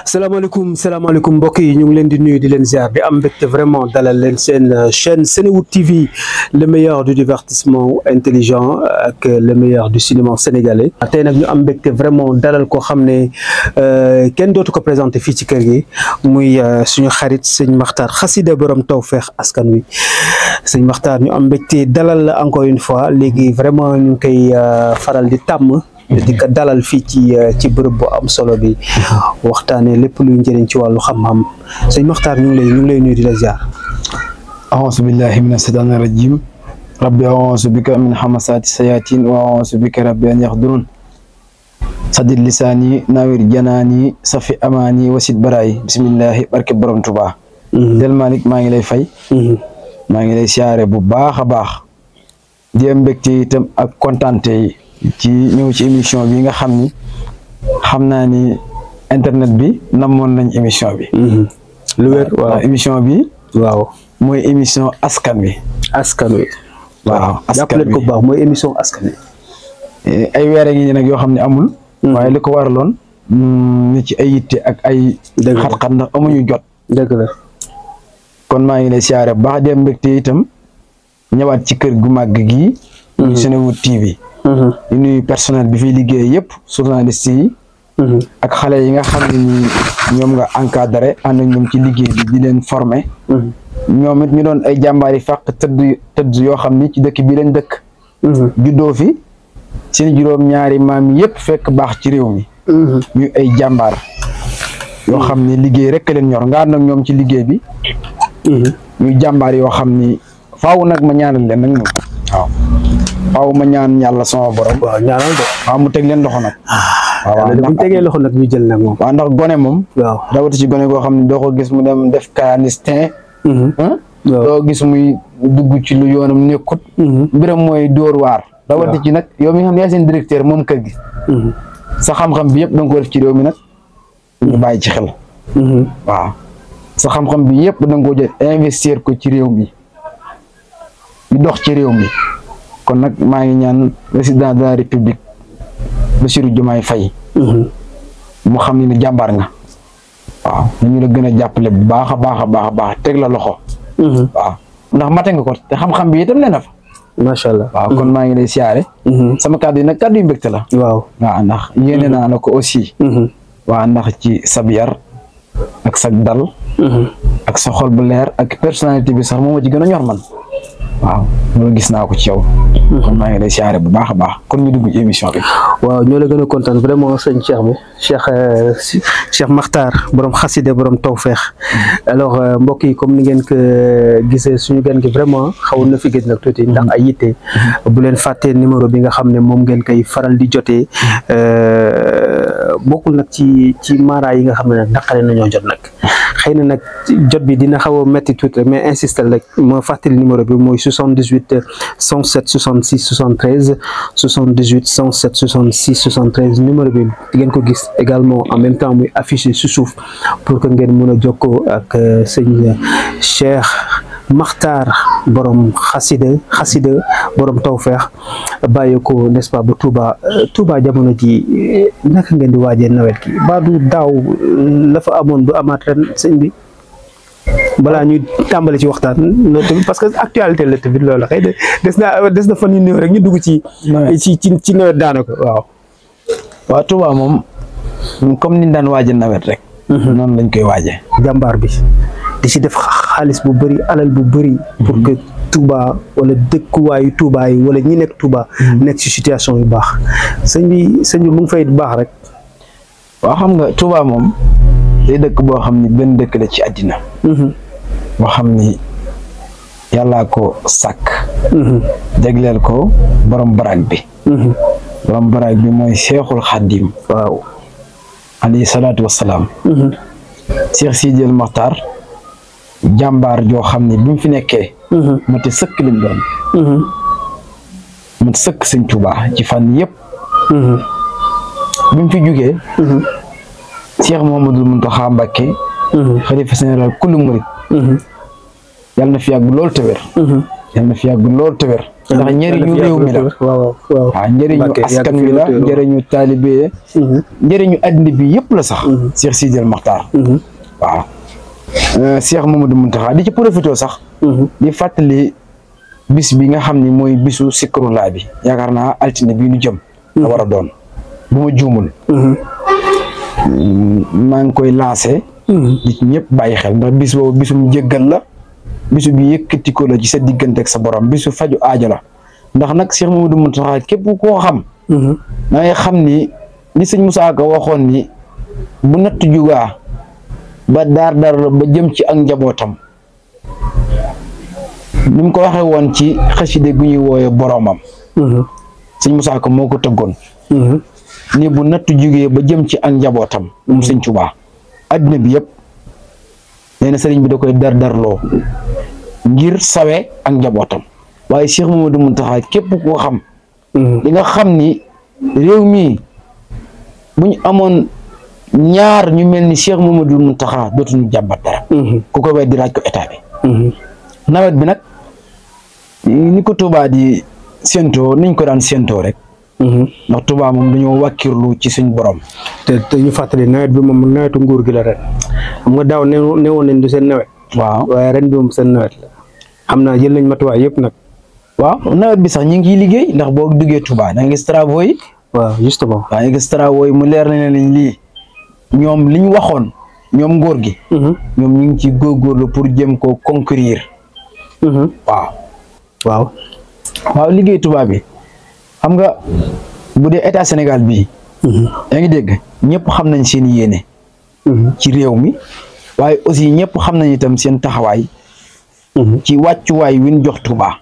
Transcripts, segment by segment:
salaamaaleykum mbokk yi ñu ngi leen di nuyu di leen ziar di am mbégte vraiment dalal leen seen chaîne Senewood TV le meilleur du divertissement intelligent ak le meilleur du cinéma sénégalais. tey nag ñu am mbégte vraiment dalal koo xam ne kenn dootu ko présenté fii ci kër gi muy suñu xarit sëñ Makhtar Xasida borom Tawfekh askan wi sëñ Makhtar ñu am mbégte dalal la encore une fois léegi vraiment ñu ngi koy faral di tàmm. di ko dalal fii ci bërëb bu am solo bi waxtaanee lépp luy njëriñ ci wàllu xam-xam sëñ Makhtar ñu ngi lay nuyu di la ziar. a'uuzu billahi mina shaytaani rajim rabbi a'uuzu bika min hamasaati sayaatiin wa a'uuzu bika rabbi an yaxduruun saddid lisaani nawir janaani safi amaani wasit baraay bismillahi barke borom Tuubaa. Del Malick maa ngi lay fay. maa ngi lay siyaare bu baax a baax di am mbégte itam ak kontaante yi ci ñëw ci émission bi nga xam ni xam naa ni internet bi namoon nañ émission bi. lu wér waaw émission bi. waaw mooy émission askan wi. askan wi. waaw askan wi ko baax mooy émission askan wi. ay weer ngi nag yoo xam ne amul. waaye li ko waraloon ni ci ay yitte ak ay. xat-xat ndax amuñu jot. dëgg la. kon maa ngi lay siyaare bu baax di am mbégte itam ñëwaat ci kër gu màgg gii. muy Senewood TV. di nuyu personnel bi fiy liggéey yëpp journaliste yi. ak xale yi nga xam ne ni ñoom nga encadré ànd ñoom ci liggéey bi di leen formé. ñoom it ñu doon ay jàmbaar yi fàq tëdd yoo xam ni ci dëkk bi lañ dëkk. juddoo fi seen juróom-ñaari maam yëpp fekk baax ci réew mi. ñu ay jàmbaar yoo xam ni liggéey rek leen ñor nga ànd ak ñoom ci liggéey bi. ñuy jàmbaar yoo xam ni faaw nag ma ñaanal leen nag moom waaw. waaw ma ñaan yàlla sama borom. waaw ñaanal de. waaw mu teg leen loxo nag. waaw bu ñu tegee loxo nag ñu jël nag moom. waaw ndax gone moom. waaw rawati ci gone goo xam ne doo ko gis mu dem def clandestin. doo gis muy dugg ci lu yoonam nekkut. mbiram mooy dóor waar. rawati ci nag yow mi nga xam ne yaay seen directeur moom kër gi. sa xam-xam bi yëpp da nga ko def ci réew mi nag. ñu bàyyi ci xel. waaw sa xam-xam bi yëpp da nga ko jël investir ko ci réew mi. ñu dox ci réew mi. kon nag maa ngi ñaan président de la république Bassirou Diomaye Faye mu xam ne jàmbaar nga waaw ñu la gën a jàppale bu baax a baax a baax a baax teg la loxo waaw ndax mate nga ko te xam-xam bi itam nee na fa macha allah waaw kon maa ngi lay siyaare sama kàddu yi nag kàddu yu mbégte la waaw ndax yéene naa la ko aussi waaw ndax ci sab yar ak sa dal ak sa xol bu leer ak personnalité bi sax moom ma ci gën a ñor man waaw loolu gis naa ko ci yow. kon maa ngi lay siyaare bu baax a baax kon ñu dugg ci émission bi. waaw ñoo la gën a kontaan vraiment sëñ Cheikh bi Cheikh Makhtar borom Xasida borom Tawfekh. alors mbokk yi comme ni ngeen ko gisee suñu gan gi vraiment xawoon na fi gëj nag tuuti ndax ay yitte. bu leen fàttee numéro bi nga xam ne moom ngeen koy faral di jotee bokkul nag ci mara yi nga xam ne nag naqare nañoo jot nag. xëy na nag jot bi dina xaw a métti tuuti rek mais insister rek ma fàttali numéro bi mooy 78 107 66 73 78 107 66 73 numéro bi di ngeen ko gis également en même temps muy affiché su suuf pour que ngeen mën a jokkoo ak sëñ Cheikh Makhtar borom xasida borom Tawfekh bàyyi ko n'est-ce pas ba Touba jamono ji naka ngeen di waajee nawet gi ba du daaw la fa amoon du amaat ren sëñ bi balaa ñuy tàmbali ci waxtaan loolu tamit parce que actualité la tamit loolu la xëy na des na fan yu néew rek ñu dugg ci nawet daanaka waaw Touba moom comme ni daan waaje nawet rek noonu lañ koy waajee jàmbaar bi di ci def xaalis bu bëri alal bu bëri pour que Touba wala dëkkuwaayu Touba yi wala ñi nekk Touba nekk ci situation yu baax sëñ bi mu ngi fay baax rek waaw xam nga Touba moom day dëkk boo xam ni benn dëkk la ci àddina boo xam ni yàllaa ko sàkk jagleel ko borom baraag bi borom baraag bi mooy Seexul Xaddim waaw alayhi salaatu wassalaam Cheikh Sidi El Makhtar jàmbaar joo xam ne bi mu fi nekkee mate sëkk lim doon mate sëkk sëñ Touba ci fànn yëpp bi mu fi jugee Cheikh Mouhamadoul Mountakha Mbacké xalifa général kullu murid yàlla na fi yàgg loolu te wér yal na fi yàgg lool te wér ndax njëriñu réew mi la waaw njëriñu askan wi la njëriñu taalibe njëriñu addina bi yëpp la sax Cheikh Sidil Mokhtar waaw Cheikh Mamadou Mountakha di ci profité sax di fàttali bis bi nga xam ni mooy bisu Zikrullah bi yaakaar naa altine bii nu jëm la war a doon bu ma juumul maa ngi koy lancé di ci ñëpp bàyyi xel ndax bis boobu bisum jéggal la bisu bi yëkkati ko la ci sa diggante ak sa borom bisu faju aajo la ndax nag Cheikh Mamadou Mountakha képp koo xam da ngay xam ni li sëñ Moussa Ka waxoon ni bu natt jugaa ba daar ba jëm ci ak njabootam ni mu ko waxee woon ci xaside gu ñuy wooye boromam sëñ Moussa Ka moo ko tëggoon ni bu natt jugee ba jëm ci ak njabootam moom sëñ Tuubaa addina bi yëpp nee na sëriñ bi da koy darloo ngir sawe ak njabootam waaye Cheikh Mamadou Mountakha képp koo xam di nga xam ni réew mi bu ñu amoon ñaar ñu mel ni Cheikh Mamadou Mountakha dootuñu jàmbat dara ku ko weddi laaj ko état bi nawet bi nag ni ko Touba di séentoo niñ ko daan séentoo rek ndax Touba moom dañoo wàkkirlu ci suñ borom te ñu fàttali nawet bi moom nawetu nguur gi la ren xam nga daaw newoon nañ du seen nawet waaw waaye ren bi moom seen nawet la xam naa jël nañ matuwaay yëpp nag waaw nawet bi sax ñu ngi ciy liggéey ndax boo duggee Touba da nga gis travaux yi waaw justement waaw nga gis travaux yi mu leer na ne lii ñoom li ñu waxoon ñoom ngóor gi ñoom ñu ngi ci góorgóorlu pour jëm koo conquérir waaw liggéey Touba bi xam nga bu dee état Sénégal bii yaa ngi dégg ñëpp xam nañ seen yéene ci réew mi waaye aussi ñëpp xam nañ itam seen taxawaay ci wàccuwaay wi ñu jox Touba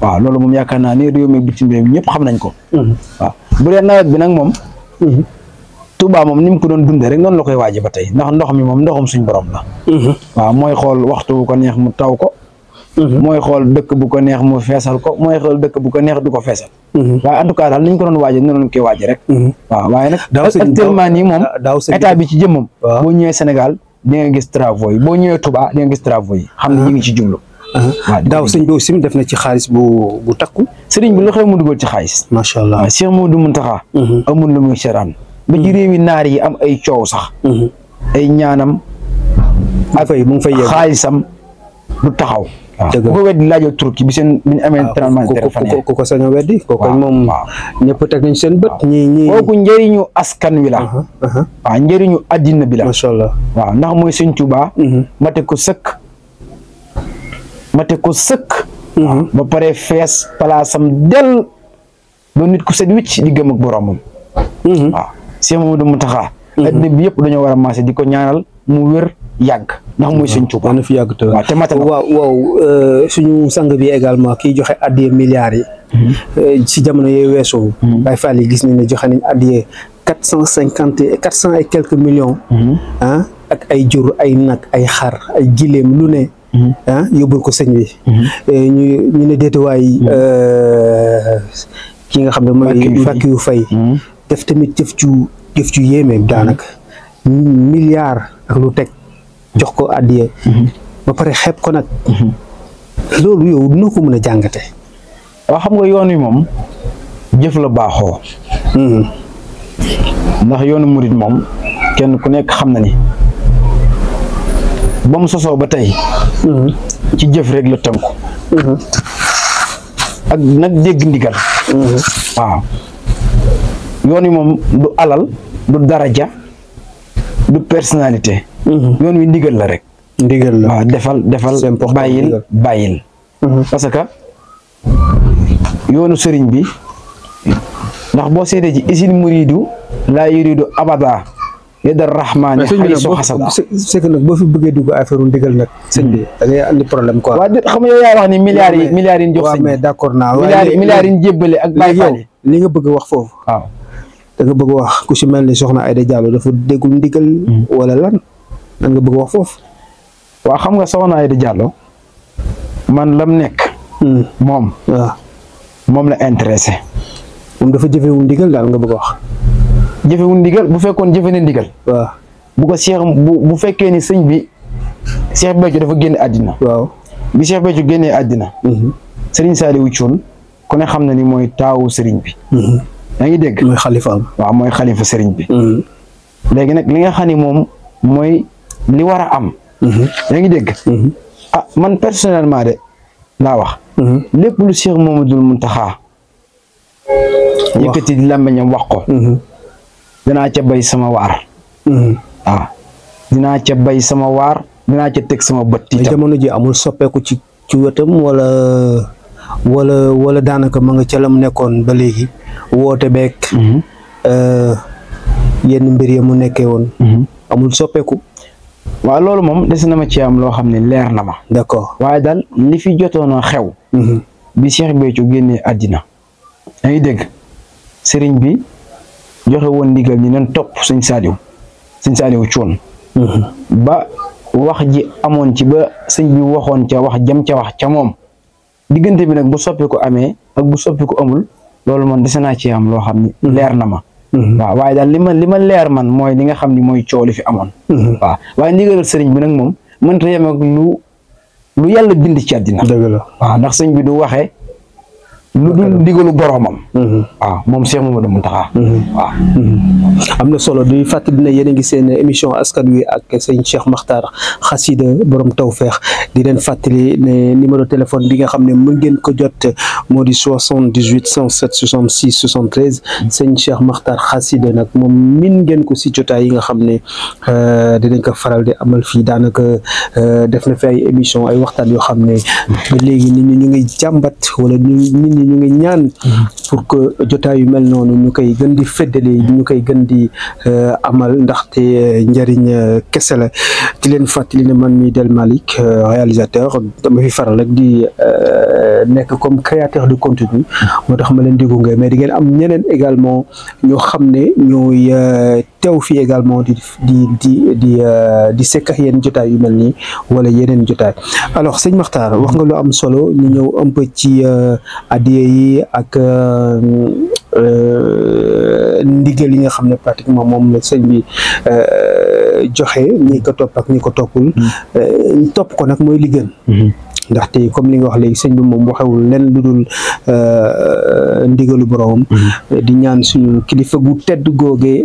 waaw loolu moom yaakaar naa ne réew mi bitim réew ñëpp xam nañ ko waaw bu dee nawet bi nag moom Touba moom ni mu ko doon dundee rek noonu la koy waaje ba tey ndax ndox mi moom ndoxum suñ borom la waaw mooy xool waxtu bu ko neex mu taw ko mooy xool dëkk bu ko neex mu feesal ko mooy xool dëkk bu ko neex du ko feesal waaye en tout cas daal ni ñu ko doon waaje noonu lañ koy waaje rek waaw waaye nag actuellement nii moom état bi ci jëmmam boo ñëwee Sénégal di nga gis travaux yi boo ñëwee Touba di nga gis travaux yi xam ne ñu ngi ci jublu waaw daaw sëñ bi aussi def na ci xaalis bu takku sëriñ bi lu xew mu dugal ci xaalis macha allah waaw Cheikh Mamadou Mountakha amul lu muy seraan ba ci réewi naar yi am ay coow sax ay ñaanam ak mu ngi fay yegg xaalisam du taxaw waaw ku ko weddi laajoo turki bi seen bi ñu amee traitement ku ko sañ a weddi kooku moom ñëpp teg nañ seen bët ñi kooku njëriñu askan wi la waaw njëriñu addina bi la macha allah waaw ndax mooy sëñ Tuubaa mate ko sëkk ba pare fees palaasam del doon nit ku set wicc di gëm ak boromam waaw Cheikh Mamadou Mountakha addina bi yëpp dañoo war a maase di ko ñaanal mu wér yàgg ndax mooy sëñ Tuubaa na fi yàgg te waaw te matal waaw suñu sang bi également kiy joxe addiye milliards yi ci jamono yooyu weesoo Baye Fall yi gis nañ ne joxe nañ addiye 400 et quelques millions ak ay jur ay nag ay xar ay gileem lu ne yóbbul ko sëñ bi ñu ne déetuwaay ki nga xam ne mooy Mbackiou Faye def tamit jëf ju yéeme daanaka milliard ak lu teg jox ko addiye ba pare xeeb ko nag loolu yow noo ko mën a jàngate waaw xam nga yoon wi moom jëf la baaxoo ndax yoonu murit moom kenn ku nekk xam na ni ba mu sosoo ba tey ci jëf rek la tënku ak nag dégg ndigal waaw yoon wi moom du alal du daraja du personnalité yoon wi ndigal la rek ndigal la waaw defal bàyyil parce que yoonu sëriñ bi ndax boo seetee ci isil muridu laa yuridu abada yadda rahmaani xay soo xasada c'est que nag boo fi bëggee dugg affaire ndigal nag sëñ bi da ngay andi problème quoi waaw xam nga yow yaa wax ni milliards yi jox sëñ mais d'accord naa milliards yi jébbale ak Baye Fall li nga bëgg wax foofu waaw da nga bëgg wax ku si mel ni soxna Aïda Diallo dafa déggul ndigal wala lan nga bëgg wax foofu waaw xam nga soxna Aïda Diallo man lam nekk moom waaw moom la intéressé moom dafa jëfewul ndigal daal nga bëgg wax jëfewul ndigal bu fekkoon jëfe ne ndigal waaw bu ko Cheikh bu fekkee ni sëñ bi Cheikh Béthio dafa génn àddina waaw bi Cheikh Béthio génnee àddina Serigne Saliou Thioune ku ne xam na ni mooy taawu Serigne bi yaa ngi dégg mooy xalifa am waaw mooy xalifa Serigne bi léegi nag li nga xam ni moom mooy li war a am yaa ngi dégg ah man personnellement de laa wax lépp lu Cheikh Mouhamadoul Mountakha yëkkati di làmmiñam wax ko dinaa ca bay sama waar waaw dinaa ca bay sama waar dinaa ca teg sama bët itam jamono ji amul soppeeku ci wetam wala daanaka ma nga ca lam nekkoon ba léegi woote beeg yenn mbir ya mu nekkee woon amul soppeeku waaw loolu moom des na ma ci am loo xam ne leer na ma d'accord waaye daal li fi jotoon a xew bi Cheikh Béthio génnee àddina yaa ngi dégg sëriñ bi joxe woon ndigal ñi leen topp sëñ Saliou Thioune ba wax ji amoon ci ba sëñ bi waxoon ca wax jëm ca wax ca moom diggante bi nag bu soppiku amee ak bu soppiku amul loolu man dese naa ci am loo xam ni leer na ma waaw waaye daal li ma leer man mooy li nga xam ni mooy coow li fi amoon waaw waaye ndigalal sëriñ bi nag moom mënta yem ak lu yàlla bind ci àddina dëgg la waaw ndax sëñ bi du waxee lu dul ndigalu boroomam waaw moom Cheikh Mouhamadoul Mountakha waaw am na solo di fàttali ne yéen a ngi seen émission askan wi ak sëñ Cheikh Makhtar Khassida borom tawfeex di leen fàttali ne numéro téléphone bi nga xam ne mën ngeen ko jot moo di 78 107 66 73 sëñ Cheikh Makhtar Khassida nag moom min ngeen ko si jotaay yi nga xam ne dinañ ko faral di amal fii daanaka def na fi ay émission ay waxtaan yoo xam ne ba léegi nit ñi ñu ngi jàmbat wala nit ñi ñu ngi ñaan pour que jotaay yu mel noonu ñu koy gën di feddali ñu koy gën di amal ndaxte njëriñ kese la di leen fàttali ne man mi Del Malick réalisateur dama fi faral rek di nekk comme créateur de contenu moo tax ma leen di gunge mais di ngeen am ñeneen également ñoo xam ne ñooy teew fii également di sekk ak yéen jotaay yu mel nii wala yeneen jotaay alors sëñ Makhtar wax nga lu am solo ñu ñëw un peu ci adiya yi ak ndigal yi nga xam ne pratiquement moom la sëñ bi joxe ñi ko topp ak ñi ko toppul topp ko nag mooy li gën ndaxte comme li nga wax léegi sëñ bi moom waxewul len lu dul ndigalu boroom di ñaan suñu kilifa gu tedd googe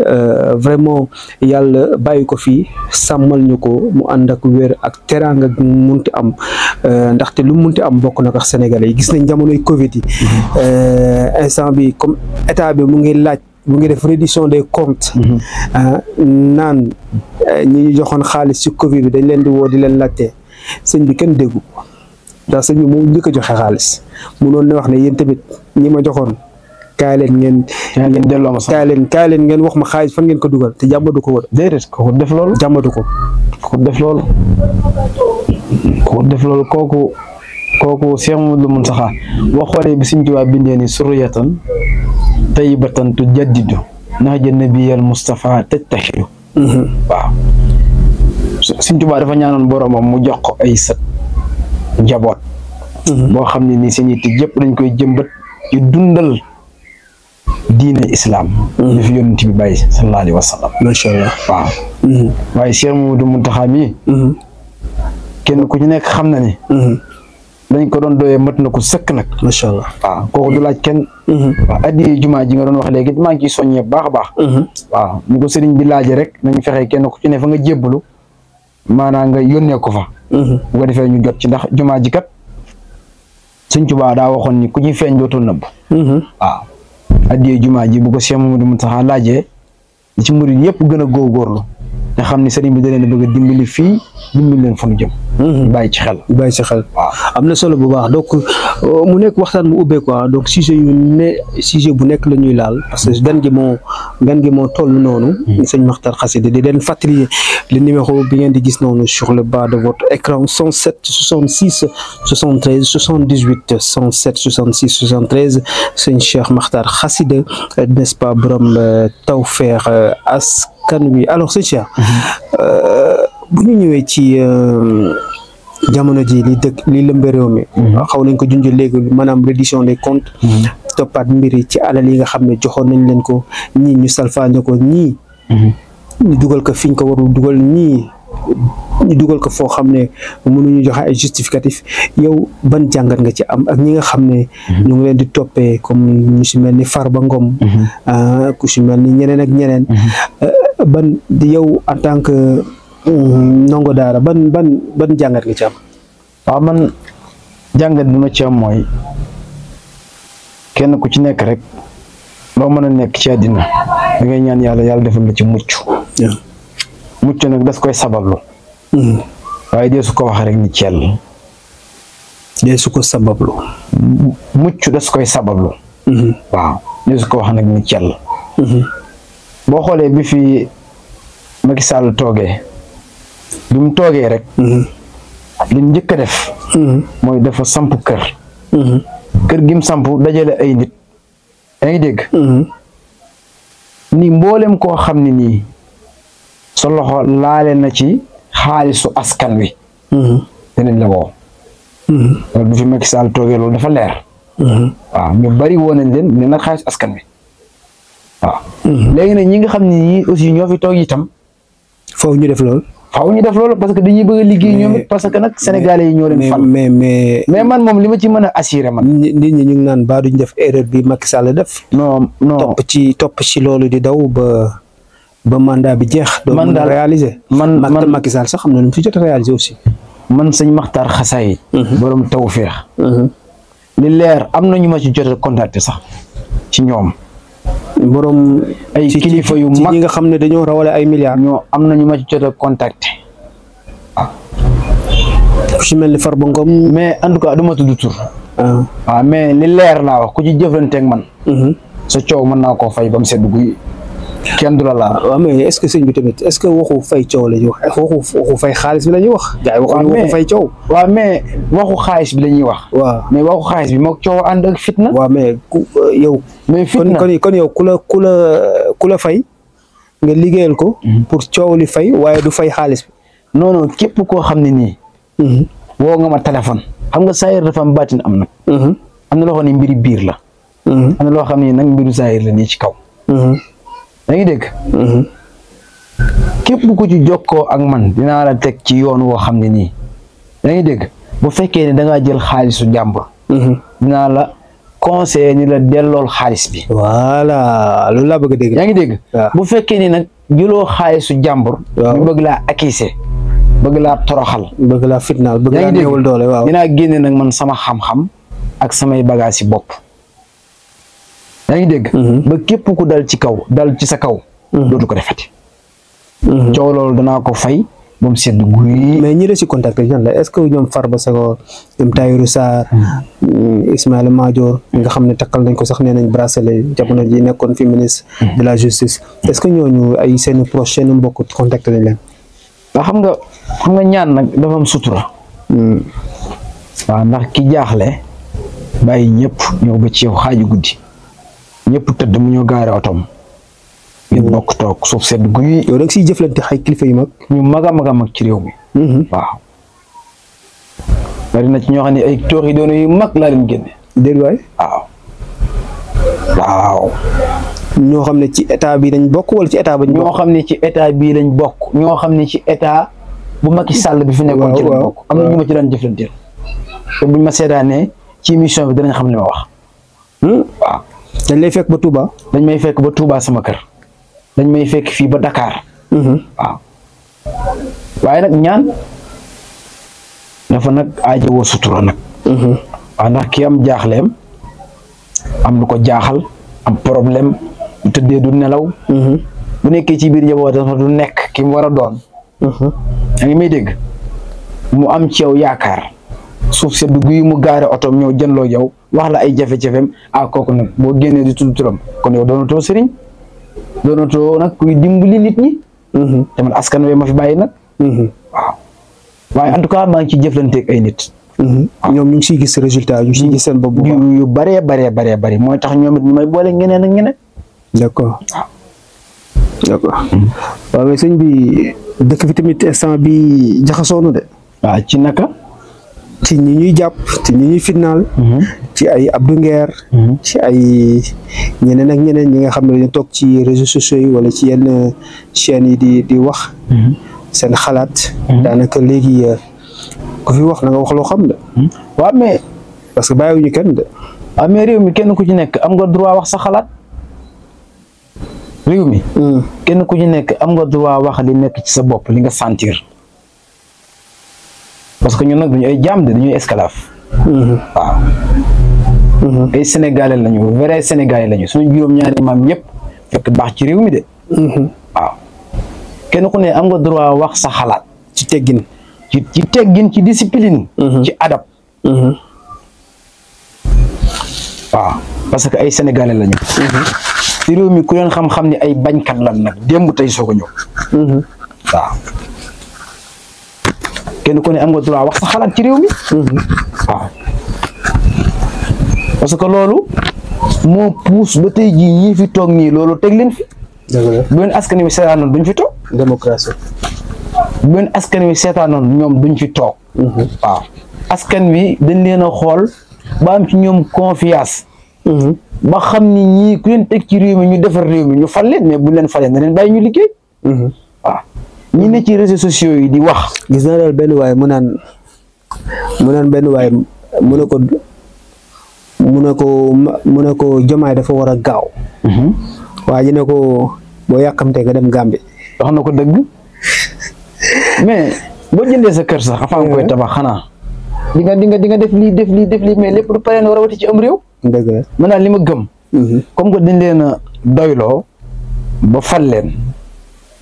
vraiment yàlla bàyyi ko fi sàmmal ñu ko mu ànd ak wér ak teraanga gu munti am ndaxte lu munti am bokk na ak Sénégalais yi gis nañ jamonoy Covid yi instant bi comme état bi mu ngi def reddition des comptes naan ñi ñu joxoon xaalis ci Covid bi dañ leen di woo di leen laajte sëñ bi kenn déggu ndax sëñ bi moom njëkk a joxe xaalis munoon na wax ne yéen tamit ñi ma joxoon kaay leen ngeen delloo ma sax kaay leen ngeen wax ma xaalis fan ngeen ko dugal te jàmbatu ko woon. déedéet kooku def loolu. jàmbatu ko. kooku Cheikh Mouhamadoul Mountakha boo xoolee bi Sëñ Tuubaa bindee ni surriyatan tayyibatan tujaddidu nahja nabiyal Mustafa tajtahidu waaw Sëñ Tuubaa dafa ñaanoon boromam mu jox ko ay sët njaboot boo xam ne ni seen yitte yëpp dañ koy jëmbat ci dundal diine islam li fi yonent bi bàyyi sallallahu alayhi wa sallam macha allah waaw waaye Cheikh Mouhamadoul Mountakha mi kenn ku ci nekk xam na ni dañ ko doon doyee mat na ko sëkk nag macha allah waaw kooku du laaj kenn waaw addiya jumaa ji nga doon wax léegi maa ngi ciy soññee baax a baax waaw ñu ko sëriñ bi laaje rek nañ fexe kenn ku ci ne fa nga jébbalu maanaam nga yónnee ko fa bu ko defee ñu jot ci ndax jumaa ji kat Sëñ Tuubaa daa waxoon ni ku ci feeñ dootul nëbb waaw addiya jumaa ji bu ko Cheikh Mouhamadoul Mountakha laajee li ci murid yëpp gën a góorgóorlu te xam ni sëriñ bi da leen a bëgg a dimbali fii dimbali leen fu nu jëm bàyyi ci xel waaw am na solo bu baax donc mu nekk waxtaan bu ubbee quoi donc sujet bu nekk la ñuy laal parce que gan gi moo toll noonu sëñ Makhtar Khassida di leen fàttali le numéro bi ngeen di gis noonu sur le bas de votre écran 107 66 73 78 107 66 73 sëñ Cheikh Makhtar Khassida n'est-ce pas borom tawfeex askan wi alors sëñ Cheikh bu ñu ñëwee ci jamono ji li lëmbe réew mi xaw nañ ko junj léegi maanaam reddition des comptes toppaat mbiri ci alal yi nga xam ne joxoon nañ leen ko ñii ñu salfaañe ko ñii ñu dugal ko fiñ ko warul dugal ñii ñu dugal ko foo xam ne mënuñu joxe ay justificatif yow ban jàngat nga ci am ak ñi nga xam ne ñu ngi leen di toppee comme ñu si mel ni Farba Ngom ku si mel ni ñeneen ak ñeneen ban yow en tant que ndongo daara ban jàngat nga ci am. waaw man jàngat bi ma ci am mooy kenn ku ci nekk rek loo mën a nekk ci àddina da ngay ñaan yàlla defal la ci mucc mucc nag das koy sabablu waaye dee su ko wax rek ni cell dee su ko sabablu mucc das koy sabablu waaw dee su ko wax nag ni cell boo xoolee bi fi Macky Sall toogee bi mu toogee rek li njëkk a def mooy dafa samp kër gi mu samp dajale ay nit yaa ngi dégg ni mboolem koo xam ne nii sa loxo laale na ci xaalisu askan wi dinañ la woo loolu du fi Macky Sall toogee loolu dafa leer waaw ñu bari woo nañ leen ne nag xaalis askan wi waaw léegi nag ñi nga xam ne ñii aussi ñoo fi toog itam faaw ñu def loolu parce que dañuy bëgg a liggéey ñoom it parce que nag sénégalais yi ñoo leen fal mais man moom li ma ci mën a assuré man nit ñi ñu ngi naan ba duñ def erreur bi Macky Sall def non topp ci loolu di daw ba mandat bi jeex doo mën a réaliser man Macky Sall sax xam na lu mu fi jot a réaliser aussi man sëñ Maxtaar Xasaay borom tawfeex li leer am na ñu ma ci jot a contacter sax ci ñoom borom ay kilifa yu mag ñi nga xam ne dañoo rawale ay milliards ñoo am na ñu ma ci jot a contacter ku ci mel ni Farba Ngom mais en tout cas du ma tudd tur waaw mais li leer laa wax ku ci jëflanteeg man sa coow mën naa koo fay ba mu sedd guy kenn du la laal. waaw mais est-ce que sëñ bi tamit est-ce que waxu fay coow la ñuy wax waxu fay xaalis bi la ñuy wax. gars yi waxu fay coow. waaw mais waxu xaalis bi la ñuy wax. waaw mais waxu xaalis bi moog coow ànd ak fitna. waaw mais yow. mais fitna kon yow ku la fay nga liggéeyal ko. pour coow li fay waaye du fay xaalis bi. non képp koo xam ne nii. woo nga ma téléphone. xam nga saayir dafa am baatin am nag. am na loo xam ne mbiri biir la. am na loo xam ne nag mbiru saayir la nii ci kaw. yaa ngi dégg. képp ku ci jokkoo ak man dinaa la teg ci yoon woo xam ne nii yaa ngi dégg bu fekkee ne da ngaa jël xaalisu jàmbur. dinaa la conseiller ni la dellool xaalis bi. voilà loolu laa bëgg a dégg. yaa ngi dégg. bu fekkee ni nag jëloo xaalisu jàmbur. ñu bëgg laa accuser bëgg laa toroxal. bëgg laa fitnaal bëgg laa néewal doole waaw. dinaa génne nag man sama xam-xam ak samay bagages yi bopp. yaa ngi dégg. ba képp ku dal ci kaw dal ci sa kaw. dootu ko defati. coow loolu danaa ko fay ba mu sedd guy. mais ñi la si contacté ñan la est-ce que ñoom Farba Senghor ñoom Tahirou Sarr Ismaïla Madior nga xam ne takkal nañ ko sax nee nañ bracelet jamono ji nekkoon fi ministre de la justice est-ce que ñooñu ay seen proche seen mbokk contacté nañ leen. waaw xam nga ñaan nag dafa am sutura. waaw ndax ki jaaxle bàyyi ñëpp ñëw ba ci yow xaaju guddi. ñëpp tëdd mu ñëw gaare otom ngeen bokk toog suuf sedd guy. yow da nga siy jëflante xay kilifa yu mag. ñu mag a mag ci réew mi. waaw. bari na ci ñoo xam ne ay tooxi doon yu mag laa leen génne. déedéet waay. waaw. ñoo xam ne ci état bi lañ bokk wala ci état ba ñu bokk. ñoo xam ne ci état bii lañ bokk. ñoo xam ne ci état bu Macky Sall bi fi nekkoon ci lañ bokk. am na ñu ma ci daan jëflanteel. te buñ ma seetaanee ci émission bi danañ xam li ma wax. waaw. dañ lay fekk ba Touba. dañ may fekk ba Touba sama kër. dañ may fekk fii ba Dakar. waaw. waaye nag ñaan dafa nag aajowoo sutura nag. waaw ndax ki am jaaxleem am lu ko jaaxal am problème bu tëddee du nelaw. bu nekkee ci biir njabootam du nekk ki mu war a doon. yaa ngi may dégg mu am ci yow yaakaar suuf sedd guy mu gaare otoom ñëw jënloo yow wax la ay jafe-jafeem kooku nag boo génnee di tudd turam kon yow doonatoo sëriñ doonatoo nag kuy dimbali nit ñi. tamit askan wi ma fi bàyyi nag. waaw waaye en tout cas maa ngi ci jëflanteeg ay nit. ñoom ñu ngi siy gis résultat ñu ngi siy gis seen bopp bu baax yu bëree mooy tax ñoom it ñu may boole ñeneen ak ñeneen. d'accord waaw mais sëñ bi dëkk bi tamit instant bi jaxasoo na de. waaw ci naka. ci ñi ñuy jàpp ci ñi ñuy fitnaal. ci ay Abdou Nguer. ci ay ñeneen ak ñeneen ñi nga xam ne dañu toog ci réseaux sociaux yi wala ci yenn chaînes yi di wax. seen xalaat. daanaka léegi ku fi wax na nga wax loo xam de. waaw mais parce que bàyyiwuñu kenn de. waaw mais réew mi kenn ku ci nekk am nga droit wax sa xalaat réew mi. kenn ku ci nekk am nga droit wax li nekk ci sa bopp li nga sentir parce que ñun nag duñu ay jaam de dañuy esclave. waaw. ay sénégalais lañu vrai sénégalais lañu suñu juróom-ñaari maam ñëpp fekk baax ci réew mi de. waaw kenn ku ne am nga droit wax sa xalaat. ci teggin. ci teggin ci discipline. ci adab. waaw parce que ay sénégalais lañu. ci réew mi ku leen xam-xam ni ay bañkat lan nag démb tey soog a ñëw. waaw kenn ku ne am nga droit wax sa xalaat ci réew mi. waaw parce que loolu moo puus ba tey jii ñii fi toog nii loolu teg leen fi. dëgg la bu leen askan wi seetaanoon duñ fi toog. démocratie. bu leen askan wi seetaanoon ñoom duñ fi toog. waaw askan wi dañ leen a xool ba am ci ñoom confiance. ba xam ni ñii ku leen teg ci réew mi ñu defar réew mi ñu fal leen mais bu leen falee na leen bàyyi ñu liggéey. waaw ñi ne ci réseaux sociaux yi di wax. gis naa daal benn waay mu naan benn waay mu ne ko Diomaye dafa war a gaaw. waa ji ne ko boo yàkkamtee nga dem Gambie. wax na ko dëgg mais boo jëndee sa kër sax avant nga koy tabax xanaa di nga def lii mais lépp du pare na war a wati ci am réew. dëgg la man daal li ma gëm. comme que dañ leen a doyloo ba fal leen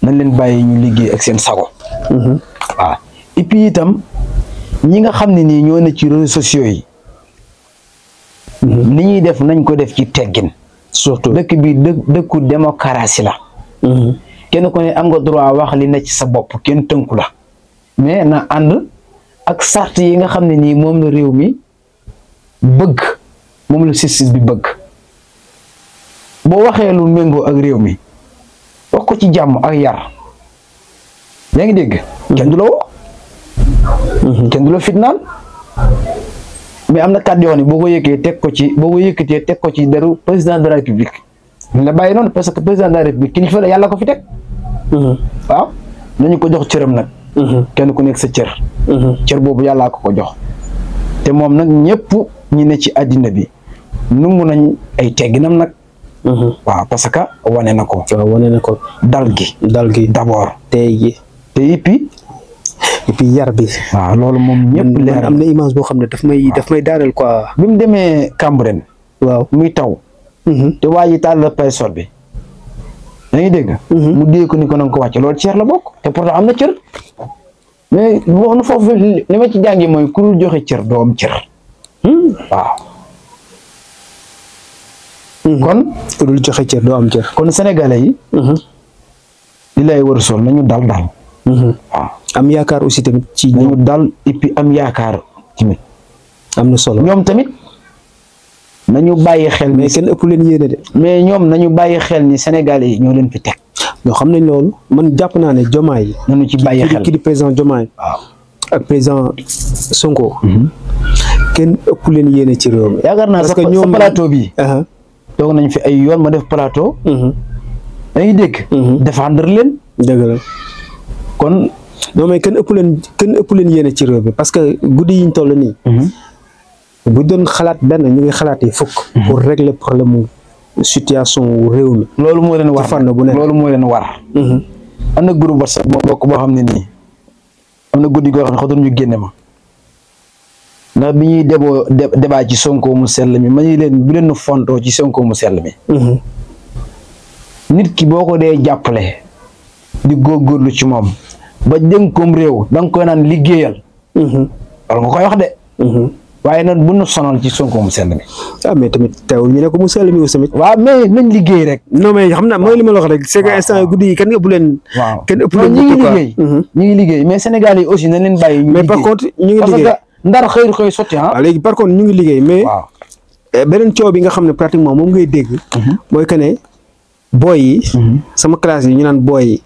nañ leen bàyyi ñu liggéey ak seen sago. waaw et puis itam ñi nga xam ne nii ñoo ne ci réseaux sociaux yi. li ñuy def nañ ko def ci teggin. surtout dëkk bi dëkku démocratie la. kenn ku ne am nga droit wax li ne ci sa bopp kenn tënku la. mais na ànd ak sart yi nga xam ne nii moom la réew mi bëgg moom la justice bi bëgg. boo waxee lu méngoo ak réew mi wax ko ci jàmm ak yar yaa ngi dégg. kenn du la woo. kenn du la fitnaan. mais am na kàddu yoo xam ne boo ko yëkkee teg ko ci deru président de la république ñu la bàyyi noonu parce que président de la république kilifa la yàlla ko fi teg. waaw nañu ko jox cëram nag. kenn ku nekk sa cër. cër boobu yàllaa ko jox. te moom nag ñëpp ñi ne ci àddina bi nungu nañ ay tegginam nag. waaw parce que wane na ko. waaw wane na ko. dal gi d'abord. tey gi te et puis yar bi. waaw loolu moom ñëpp leer am na image boo xam ne daf may daaneel quoi. bi mu demee Cambérène. waaw muy taw. te waa ji taal la paysor bi. da ngay dégg. mu dee ko ni ko na nga ko wàcce loolu cër la bokk te pourtant am na cër. mais wax na foofu li ma ci jàngi mooy ku dul joxe cër doo am cër. waaw. kon ku dul joxe cër doo am cër. kon sénégalais yi. li lay war a sol nañu dal. waaw am yaakaar aussi tamit ci nañu dal et puis am yaakaar tamit. am na solo ñoom tamit nañu bàyyi xel. mais kenn ëpp leen yéene de. mais ñoom nañu bàyyi xel ni sénégalais yi ñoo leen fi teg. ñoo xam nañ loolu man jàpp naa ne Diomaye yi. nañu ci bàyyi xel ki di président Diomaye. waaw ak président Sonko. kenn ëpp leen yéene ci réew mi. yaakaar naa sa plateau bi. toog nañ fi ay yoon ma def plateau. dañuy dégg. défendre leen. dëgg la kon. non mais kenn ëpp leen yéene ci réew mi parce que guddi yiñ toll nii. bu doon xalaat benn ñu ngi xalaatee fukk. pour régler problème mu situation réew mi. loolu moo leen war fànn bu nekk loolu moo leen war. am na groupe WhatsApp boo bokk boo xam ne nii am na guddi goo xam ne xatul ñu génne ma ndax bi ñuy débat ci Sonko mu sell mi ma ñu leen bu leen fontoo ci Sonko mu sell mi. nit ki boo ko dee jàppale di góorgóorlu ci moom ba dénkoom réew da nga koy naan liggéeyal. loolu nga koy wax de. waaye nag bu nu sonal ci Sonko mu sell mi. ah mais tamit teewul ñu ne ko mu sell mi aussi tamit. waaw mais nañ liggéey rek. non mais xam naa mooy li ma la wax rek. c'est que instant guddi yi kenn ëpp leen. waaw kenn ëpp leen ñu ngi liggéey. ñu ngi liggéey mais Sénégal yi aussi nañ leen bàyyi. ñu mais par contre ñu ngi liggéey parce que ndar xëy sotti ah. waaw léegi par contre ñu ngi liggéey mais. waaw beneen coow bi nga xam ne pratiquement moom ngay dégg. mooy que ne booy yi. sama classe yi ñu naan booy yi.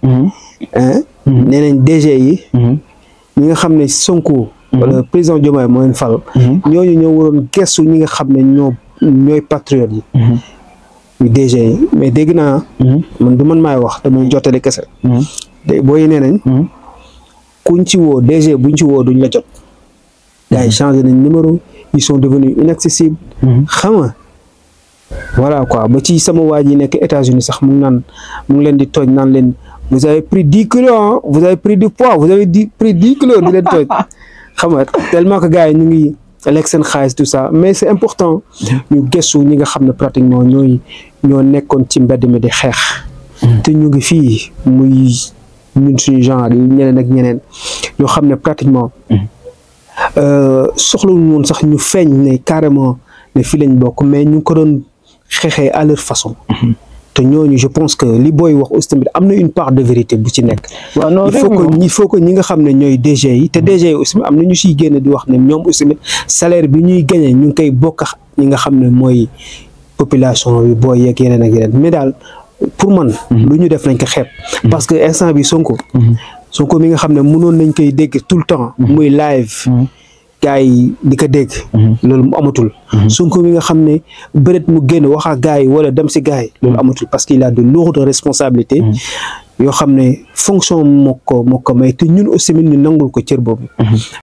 nee nañ DG yi. ñi nga xam ne Sonko. wala président Diomaye moo leen fal. ñooñu ñoo waroon gestu ñi nga xam ne ñooy patriotes yi. ñu DG yi mais dégg naa. man du man maay wax te muy jottali kese. booy yi nee nañ. kuñ ci woo DG buñ ci woo duñ la jot gars yi changé nañ numéro ils sont devenus inaccessibles xam nga voilà quoi ba ci sama waa ji nekk États-Unis sax mu ngi leen di tooñ naan leen vous avez pris 10 kilos hein vous avez pris du poids vous avez pris 10 kilos di leen tooñ xam nga tellement que gars yi ñu ngi lekk seen xaalis tout ça mais c'est important ñu gëstu ñi nga xam ne pratiquement ñoo nekkoon ci mbedd mi di xeex te ñu ngi fii muy ñun suñu genre yi ñeneen ak ñeneen yoo xam ne pratiquement soxlawuñu woon sax ñu feeñ ne carrément ne fii lañ bokk mais ñu ngi ko doon xeexee à leur façon te ñooñu je pense que li booy wax aussi tamit am na une part de vérité bu ci nekk il faut que ñi nga xam ne ñooy DG yi te DG yi aussi am na ñu siy génn di wax ne ñoom aussi tamit salaire bi ñuy gagné ñu ngi koy bokk ak ñi nga xam ne mooy population bi booy yeeg yeneen ak yeneen mais daal pour man lu ñu def nañ ko xeeb parce que instant bi Sonko mi nga xam ne mënoon nañ koy dégg tout le temps muy live gars yi di ko dégg loolu mu amatul Sonko mi nga xam ne bëreet mu génn wax ak gars yi wala dem si gars yi loolu amatul parce qu'il a de lourdes responsabilités yoo xam ne fonction moo ko may te ñun aussi ñu nangul ko cër boobu